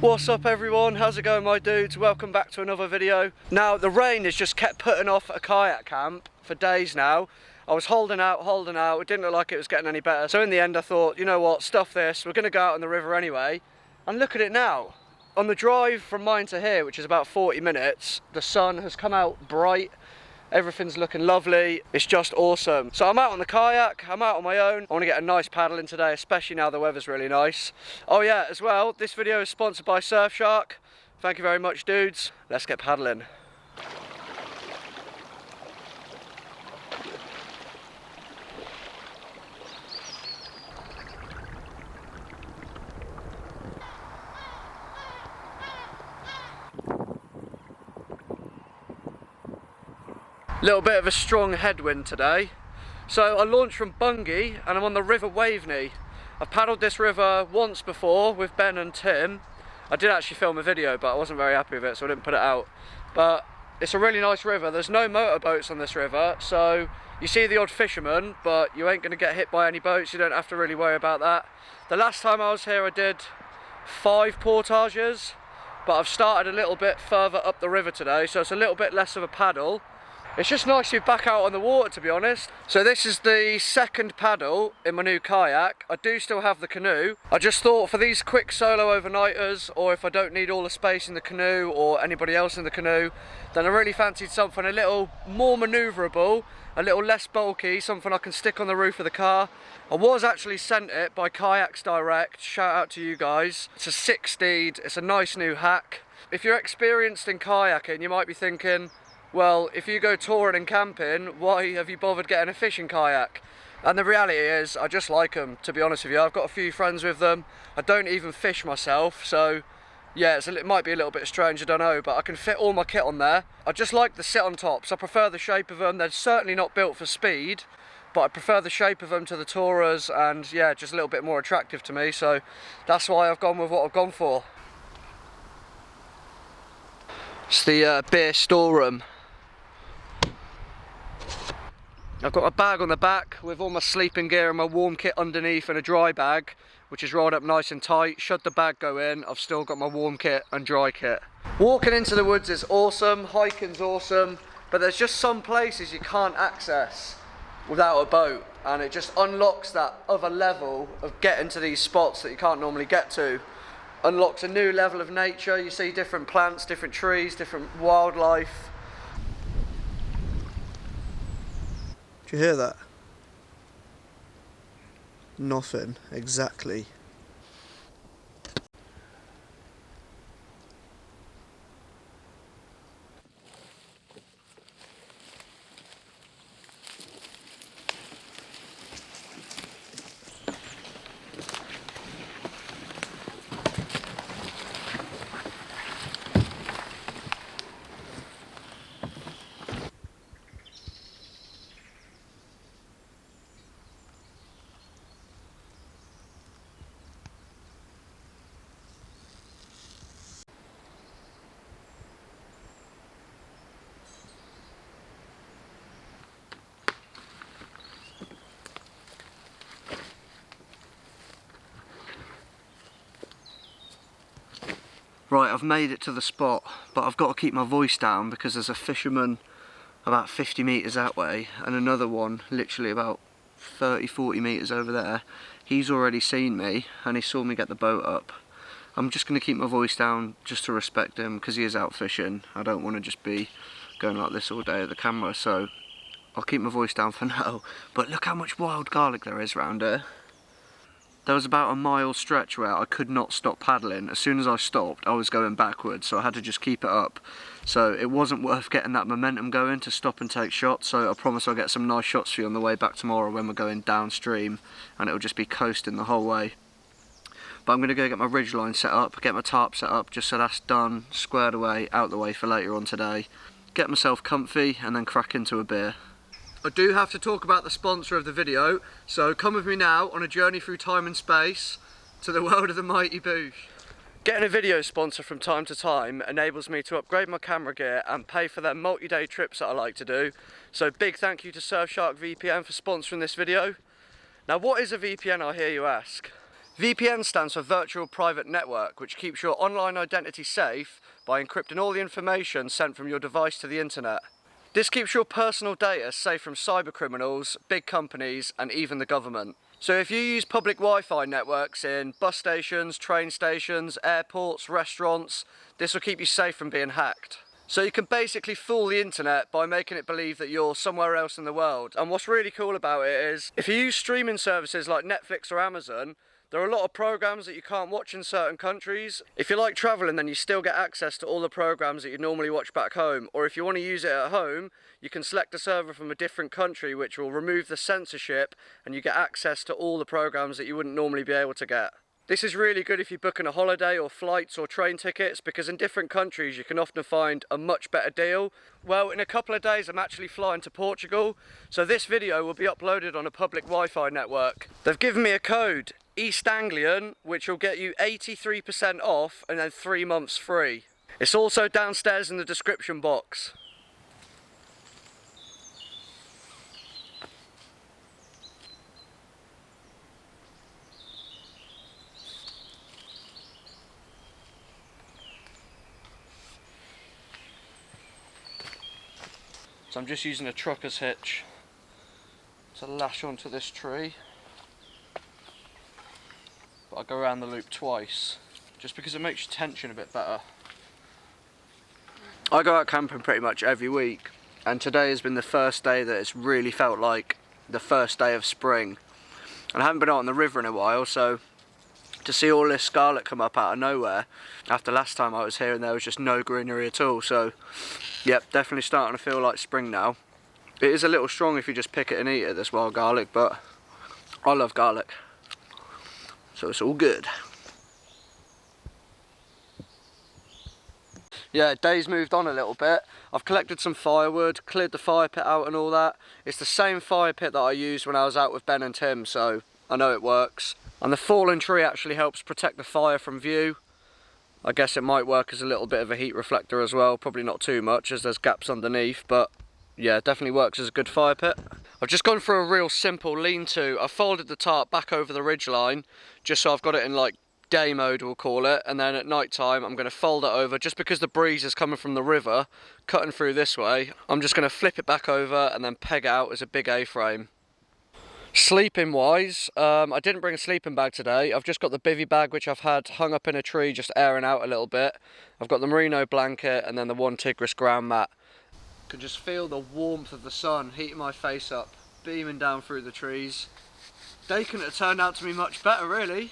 What's up everyone, how's it going my dudes? Welcome back to another video. Now the rain has just kept putting off a kayak camp for days now. I was holding out, it didn't look like it was getting any better. So in the end I thought, you know what, stuff this, we're gonna go out on the river anyway. And look at it now. On the drive from mine to here, which is about 40 minutes, the sun has come out bright. Everything's looking lovely. It's just awesome. So I'm out on the kayak, I'm out on my own. I want to get a nice paddle in today, especially now the weather's really nice. Oh yeah, as well, this video is sponsored by Surfshark. Thank you very much, dudes. Let's get paddling. Little bit of a strong headwind today. So I launched from Bungay and I'm on the river Waveney. I've paddled this river once before with Ben and Tim. I did actually film a video but I wasn't very happy with it, so I didn't put it out. But it's a really nice river. There's no motorboats on this river, so you see the odd fisherman, but you ain't going to get hit by any boats. You don't have to really worry about that. The last time I was here I did 5 portages, but I've started a little bit further up the river today, so it's a little bit less of a paddle. It's just nice to be back out on the water, to be honest. So this is the second paddle in my new kayak. I do still have the canoe. I just thought for these quick solo overnighters, or if I don't need all the space in the canoe or anybody else in the canoe, then I really fancied something a little more manoeuvrable, a little less bulky, something I can stick on the roof of the car. I was actually sent it by Kayaks Direct. Shout out to you guys. It's a 6-steed, it's a nice new hack. If you're experienced in kayaking, you might be thinking, well, if you go touring and camping, why have you bothered getting a fishing kayak? And the reality is, I just like them, to be honest with you. I've got a few friends with them. I don't even fish myself, so yeah, it might be a little bit strange, I don't know, but I can fit all my kit on there. I just like the sit on tops. I prefer the shape of them. They're certainly not built for speed, but I prefer the shape of them to the tourers, and yeah, just a little bit more attractive to me, so that's why I've gone with what I've gone for. It's the beer storeroom. I've got a bag on the back with all my sleeping gear and my warm kit underneath, and a dry bag which is rolled up nice and tight. Should the bag go in, I've still got my warm kit and dry kit. Walking into the woods is awesome, hiking's awesome, but there's just some places you can't access without a boat, and it just unlocks that other level of getting to these spots that you can't normally get to. Unlocks a new level of nature. You see different plants, different trees, different wildlife. Do you hear that? Nothing, exactly. Right, I've made it to the spot, but I've got to keep my voice down because there's a fisherman about 50 metres that way and another one literally about 30-40 metres over there. He's already seen me and he saw me get the boat up. I'm just going to keep my voice down just to respect him because he is out fishing. I don't want to just be going like this all day at the camera, so I'll keep my voice down for now. But look how much wild garlic there is around here. There was about a mile stretch where I could not stop paddling. As soon as I stopped, I was going backwards, so I had to just keep it up. So it wasn't worth getting that momentum going to stop and take shots, so I promise I'll get some nice shots for you on the way back tomorrow when we're going downstream, and it'll just be coasting the whole way. But I'm going to go get my ridge line set up, get my tarp set up, just so that's done, squared away, out the way for later on today. Get myself comfy, and then crack into a beer. I do have to talk about the sponsor of the video, so come with me now on a journey through time and space to the world of the mighty Bush. Getting a video sponsor from time to time enables me to upgrade my camera gear and pay for their multi-day trips that I like to do. So big thank you to Surfshark VPN for sponsoring this video. Now what is a VPN, I hear you ask? VPN stands for Virtual Private Network, which keeps your online identity safe by encrypting all the information sent from your device to the internet. This keeps your personal data safe from cyber criminals, big companies, and even the government. So if you use public Wi-Fi networks in bus stations, train stations, airports, restaurants, this will keep you safe from being hacked. So you can basically fool the internet by making it believe that you're somewhere else in the world. And what's really cool about it is, if you use streaming services like Netflix or Amazon, there are a lot of programs that you can't watch in certain countries. If you like traveling, then you still get access to all the programs that you normally watch back home. Or if you want to use it at home, you can select a server from a different country which will remove the censorship, and you get access to all the programs that you wouldn't normally be able to get. This is really good if you're booking a holiday or flights or train tickets, because in different countries you can often find a much better deal. Well, in a couple of days I'm actually flying to Portugal, so this video will be uploaded on a public Wi-Fi network. They've given me a code, EastAnglian, which will get you 83% off and then 3 months free. It's also downstairs in the description box. So I'm just using a trucker's hitch to lash onto this tree, but I go around the loop twice just because it makes your tension a bit better. I go out camping pretty much every week, and today has been the first day that it's really felt like the first day of spring. And I haven't been out on the river in a while, so to see all this scarlet come up out of nowhere after last time I was here and there was just no greenery at all, so yep, definitely starting to feel like spring now. It is a little strong if you just pick it and eat it, this wild garlic, but I love garlic, so it's all good. Yeah, day's moved on a little bit. I've collected some firewood, cleared the fire pit out and all that. It's the same fire pit that I used when I was out with Ben and Tim, so I know it works. And the fallen tree actually helps protect the fire from view. I guess it might work as a little bit of a heat reflector as well, probably not too much as there's gaps underneath, but yeah, definitely works as a good fire pit. I've just gone for a real simple lean-to. I've folded the tarp back over the ridgeline, just so I've got it in like day mode we'll call it, and then at night time I'm going to fold it over, just because the breeze is coming from the river, cutting through this way. I'm just going to flip it back over and then peg it out as a big A-frame. Sleeping wise, I didn't bring a sleeping bag today. I've just got the bivvy bag which I've had hung up in a tree just airing out a little bit. I've got the merino blanket and then the one Tigris ground mat. I can just feel the warmth of the sun heating my face up, beaming down through the trees. Day couldn't have turned out to be much better really.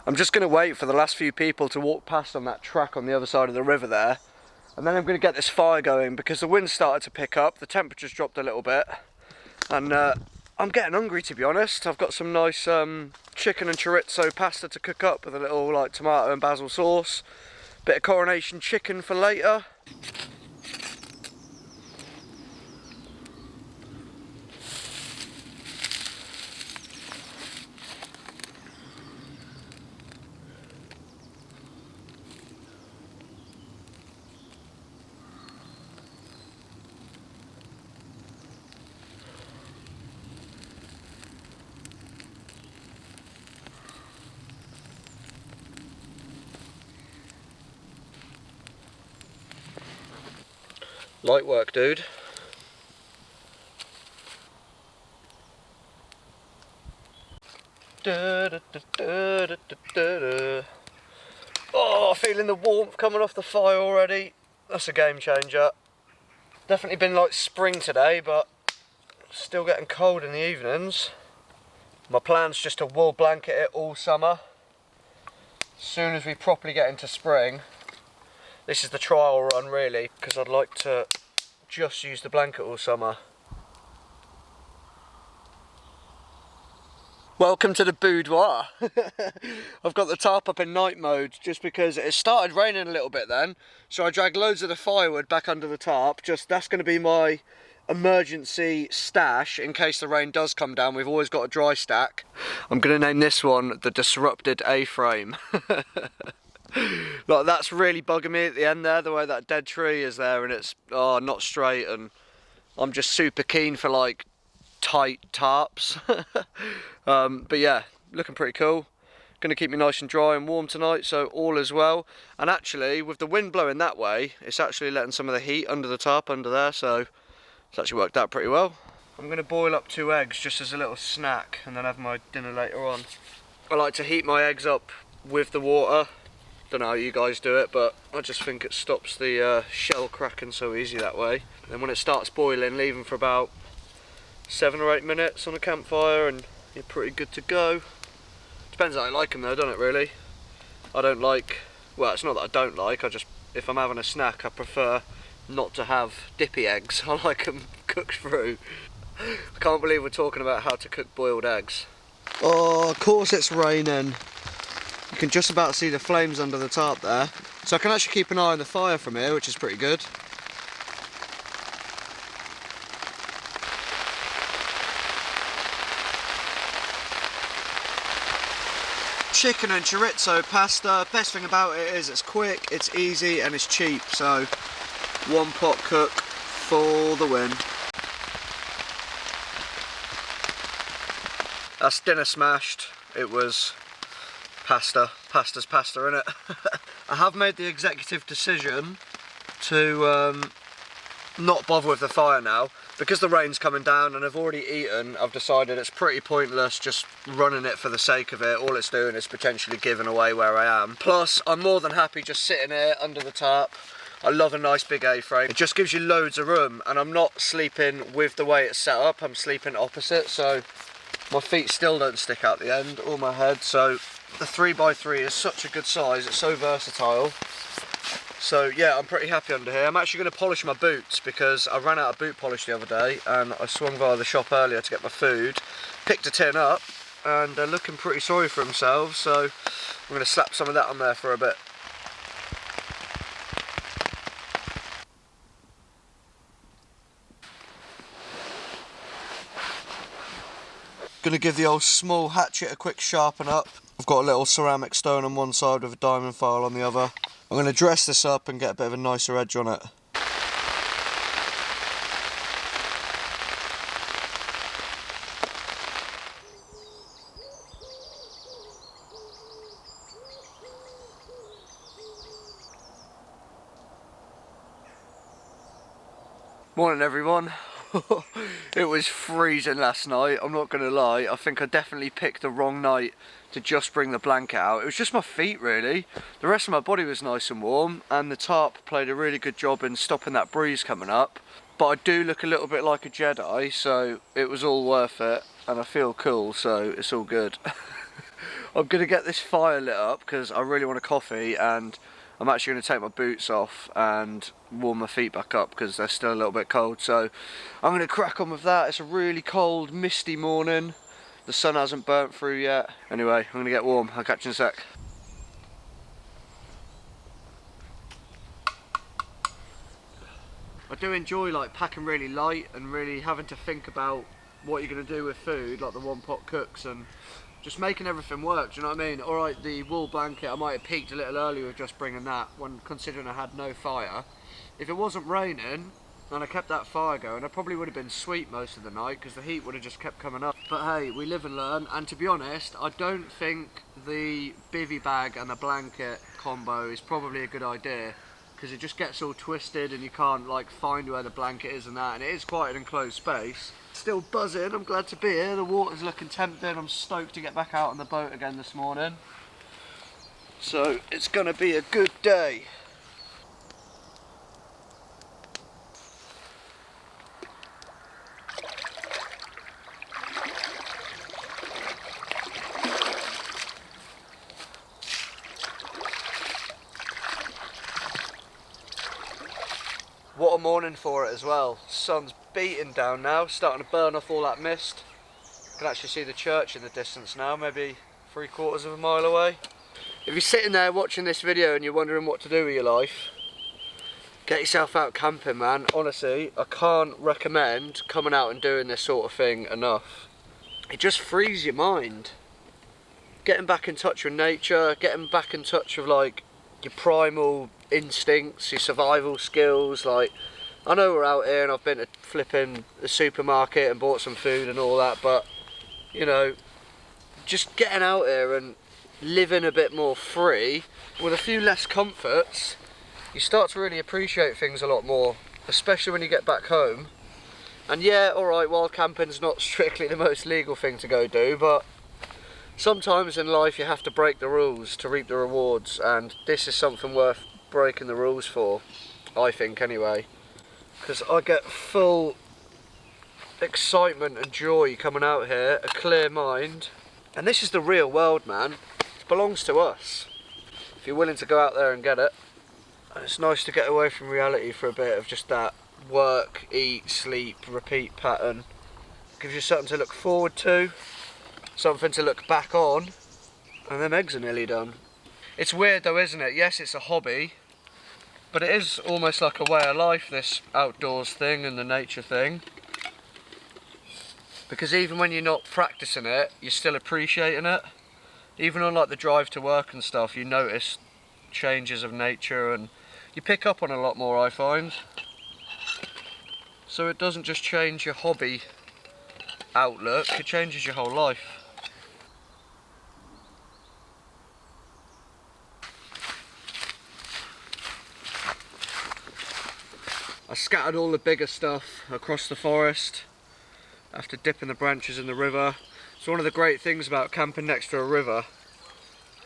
I'm just going to wait for the last few people to walk past on that track on the other side of the river there, and then I'm going to get this fire going because the wind started to pick up, the temperature's dropped a little bit, and I'm getting hungry to be honest. I've got some nice chicken and chorizo pasta to cook up with a little like tomato and basil sauce, bit of coronation chicken for later. Light work, dude. Oh, feeling the warmth coming off the fire already. That's a game changer. Definitely been like spring today, but still getting cold in the evenings. My plan's just to wool blanket it all summer. As soon as we properly get into spring, this is the trial run really, because I'd like to just use the blanket all summer. Welcome to the boudoir. I've got the tarp up in night mode just because it started raining a little bit then, so I dragged loads of the firewood back under the tarp. That's going to be my emergency stash in case the rain does come down. We've always got a dry stack. I'm going to name this one the Disrupted A-frame. Like, that's really bugging me at the end there, the way that dead tree is there and it's not straight, and I'm just super keen for like tight tarps. But yeah, looking pretty cool. Gonna keep me nice and dry and warm tonight, so all is well. And actually, with the wind blowing that way, it's actually letting some of the heat under the tarp under there, so it's actually worked out pretty well. I'm gonna boil up 2 eggs just as a little snack and then have my dinner later on. I like to heat my eggs up with the water. Don't know how you guys do it, but I just think it stops the shell cracking so easy that way. Then when it starts boiling, leave them for about 7 or 8 minutes on a campfire and you're pretty good to go. Depends how I like them though, doesn't it really? I don't like, well, it's not that I don't like, if I'm having a snack I prefer not to have dippy eggs. I like them cooked through. I can't believe we're talking about how to cook boiled eggs. Oh, of course it's raining. You can just about see the flames under the tarp there. So I can actually keep an eye on the fire from here, which is pretty good. Chicken and chorizo pasta. Best thing about it is it's quick, it's easy and it's cheap, so one pot cook for the win. That's dinner smashed. It was pasta. Pasta's pasta, innit? I have made the executive decision to not bother with the fire now. Because the rain's coming down and I've already eaten, I've decided it's pretty pointless just running it for the sake of it. All it's doing is potentially giving away where I am. Plus, I'm more than happy just sitting here under the tarp. I love a nice big A-frame. It just gives you loads of room, and I'm not sleeping with the way it's set up. I'm sleeping opposite, so my feet still don't stick out the end, or my head. So the 3x3 is such a good size. It's so versatile. So yeah, I'm pretty happy under here. I'm actually going to polish my boots because I ran out of boot polish the other day and I swung via the shop earlier to get my food. Picked a tin up and they're looking pretty sorry for themselves, so I'm going to slap some of that on there for a bit. Going to give the old small hatchet a quick sharpen up. I've got a little ceramic stone on one side with a diamond file on the other. I'm going to dress this up and get a bit of a nicer edge on it. Morning everyone. It was freezing last night, I'm not going to lie. I think I definitely picked the wrong night to just bring the blanket out. It was just my feet really. The rest of my body was nice and warm and the tarp played a really good job in stopping that breeze coming up. But I do look a little bit like a Jedi, so it was all worth it and I feel cool, so it's all good. I'm going to get this fire lit up because I really want a coffee, and I'm actually going to take my boots off and warm my feet back up because they're still a little bit cold. So I'm going to crack on with that. It's a really cold, misty morning. The sun hasn't burnt through yet. Anyway, I'm going to get warm. I'll catch you in a sec. I do enjoy like packing really light and really having to think about what you're going to do with food, like the one pot cooks, and just making everything work, do you know what I mean? Alright, the wool blanket, I might have peaked a little early with just bringing that, when considering I had no fire. If it wasn't raining, and I kept that fire going, I probably would have been sweet most of the night, because the heat would have just kept coming up. But hey, we live and learn, and to be honest, I don't think the bivvy bag and the blanket combo is probably a good idea, because it just gets all twisted and you can't like find where the blanket is and that, and it is quite an enclosed space. Still buzzing, I'm glad to be here. The water's looking tempting. I'm stoked to get back out on the boat again this morning. So it's going to be a good day. What a morning for it as well. Sun's beating down now, starting to burn off all that mist. You can actually see the church in the distance now, maybe 3/4 of a mile away. If you're sitting there watching this video and you're wondering what to do with your life, get yourself out camping, man. Honestly, I can't recommend coming out and doing this sort of thing enough. It just frees your mind. Getting back in touch with nature, getting back in touch with like your primal instincts, your survival skills. Like, I know we're out here and I've been to flipping the supermarket and bought some food and all that, but you know, just getting out here and living a bit more free with a few less comforts, you start to really appreciate things a lot more, especially when you get back home. And yeah, alright, wild camping's not strictly the most legal thing to go do, but sometimes in life you have to break the rules to reap the rewards, and this is something worth breaking the rules for, I think anyway. Because I get full excitement and joy coming out here, a clear mind, and this is the real world, man. It belongs to us if you're willing to go out there and get it. And it's nice to get away from reality for a bit of just that work, eat, sleep, repeat pattern. Gives you something to look forward to, something to look back on, and them eggs are nearly done. It's weird though, isn't it? Yes, it's a hobby, but it is almost like a way of life, this outdoors thing and the nature thing. Because even when you're not practicing it, you're still appreciating it. Even on like the drive to work and stuff, you notice changes of nature and you pick up on a lot more, I find. So it doesn't just change your hobby outlook, it changes your whole life. I scattered all the bigger stuff across the forest after dipping the branches in the river. It's one of the great things about camping next to a river.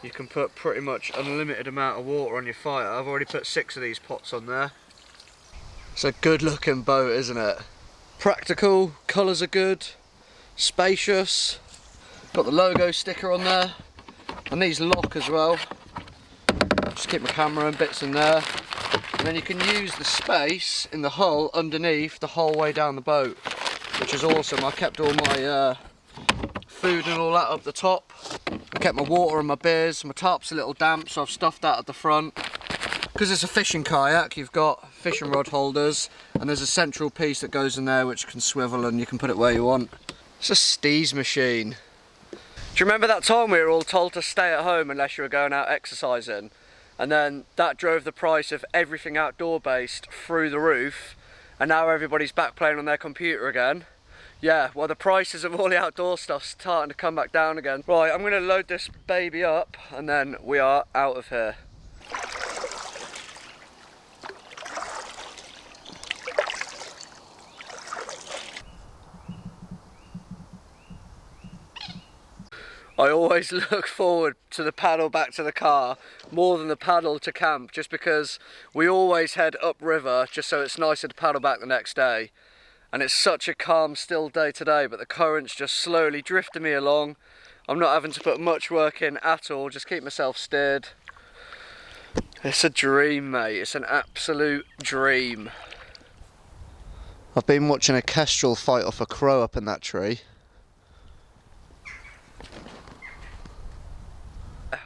You can put pretty much unlimited amount of water on your fire. I've already put 6 of these pots on there. It's a good looking boat, isn't it? Practical, colours are good, spacious. Got the logo sticker on there, and these lock as well. Just keep my camera and bits in there. And then you can use the space in the hull underneath the whole way down the boat, which is awesome. I kept all my food and all that up the top. I kept my water and my beers. My tarp's a little damp, so I've stuffed that at the front. Because it's a fishing kayak, you've got fishing rod holders, and there's a central piece that goes in there which can swivel and you can put it where you want. It's a steez machine. Do you remember that time we were all told to stay at home unless you were going out exercising? And then that drove the price of everything outdoor based through the roof, and now everybody's back playing on their computer again. Yeah, well, the prices of all the outdoor stuff's starting to come back down again. Right, I'm going to load this baby up and then we are out of here. I always look forward to the paddle back to the car more than the paddle to camp, just because we always head upriver just so it's nicer to paddle back the next day. And it's such a calm, still day today, but the current's just slowly drifting me along. I'm not having to put much work in at all, just keep myself steered. It's a dream, mate. It's an absolute dream. I've been watching a kestrel fight off a crow up in that tree.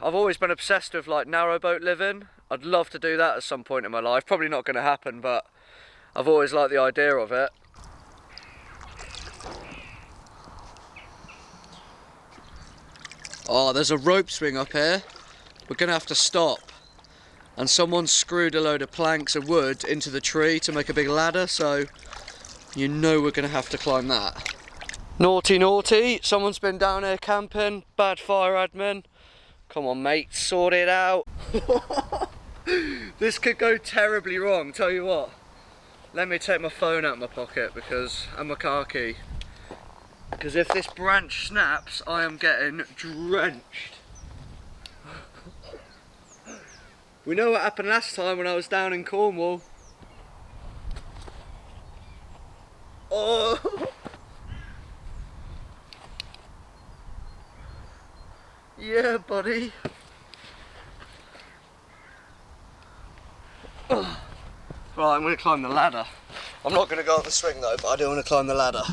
I've always been obsessed with like narrowboat living. I'd love to do that at some point in my life. Probably not going to happen, but I've always liked the idea of it. Oh, there's a rope swing up here. We're going to have to stop. And someone screwed a load of planks of wood into the tree to make a big ladder, so you know we're going to have to climb that. Naughty, naughty. Someone's been down here camping. Bad fire admin. Come on, mate, sort it out. This could go terribly wrong, tell you what. Let me take my phone out of my pocket and my car key. Because if this branch snaps, I am getting drenched. We know what happened last time when I was down in Cornwall. Oh! Yeah, buddy. Right, I'm going to climb the ladder. I'm not going to go up the swing though, but I do want to climb the ladder.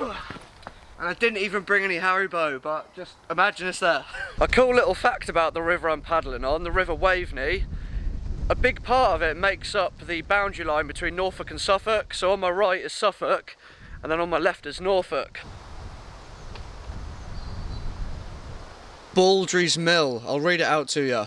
And I didn't even bring any Haribo, but just imagine it's there. A cool little fact about the river I'm paddling on, the River Waveney, a big part of it makes up the boundary line between Norfolk and Suffolk. So on my right is Suffolk, and then on my left is Norfolk. Baldry's Mill, I'll read it out to you.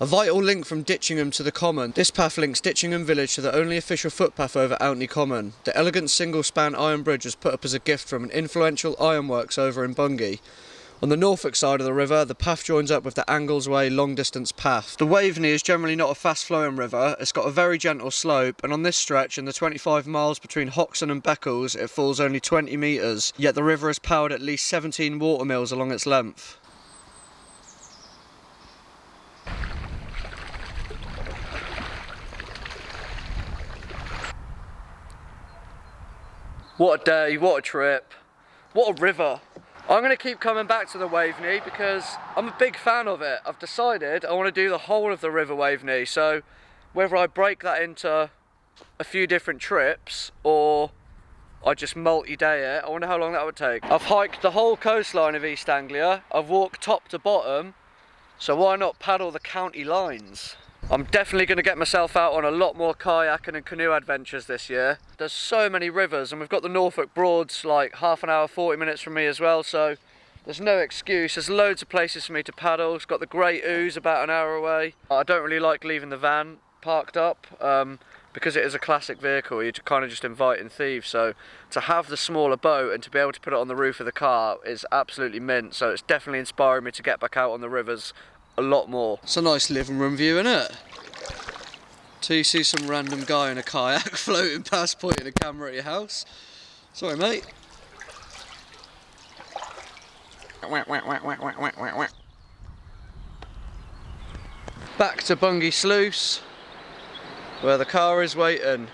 A vital link from Ditchingham to the Common. This path links Ditchingham village to the only official footpath over Outney Common. The elegant single-span iron bridge was put up as a gift from an influential ironworks over in Bungay. On the Norfolk side of the river, the path joins up with the Anglesway long-distance path. The Waveney is generally not a fast-flowing river. It's got a very gentle slope, and on this stretch, in the 25 miles between Hoxton and Beccles, it falls only 20 metres, yet the river has powered at least 17 watermills along its length. What a day, what a trip, what a river. I'm going to keep coming back to the Waveney because I'm a big fan of it. I've decided I want to do the whole of the River Waveney, so whether I break that into a few different trips or I just multi-day it, I wonder how long that would take. I've hiked the whole coastline of East Anglia, I've walked top to bottom, so why not paddle the county lines? I'm definitely going to get myself out on a lot more kayaking and canoe adventures this year. There's so many rivers, and we've got the Norfolk Broads like half an hour, 40 minutes from me as well, so there's no excuse. There's loads of places for me to paddle. It's got the Great Ouse about an hour away. I don't really like leaving the van parked up because it is a classic vehicle. You're kind of just inviting thieves, so to have the smaller boat and to be able to put it on the roof of the car is absolutely mint, so it's definitely inspiring me to get back out on the rivers a lot more. It's a nice living room view, isn't it? Till you see some random guy in a kayak floating past pointing a camera at your house. Sorry mate. Back to Bungay Sluice, where the car is waiting.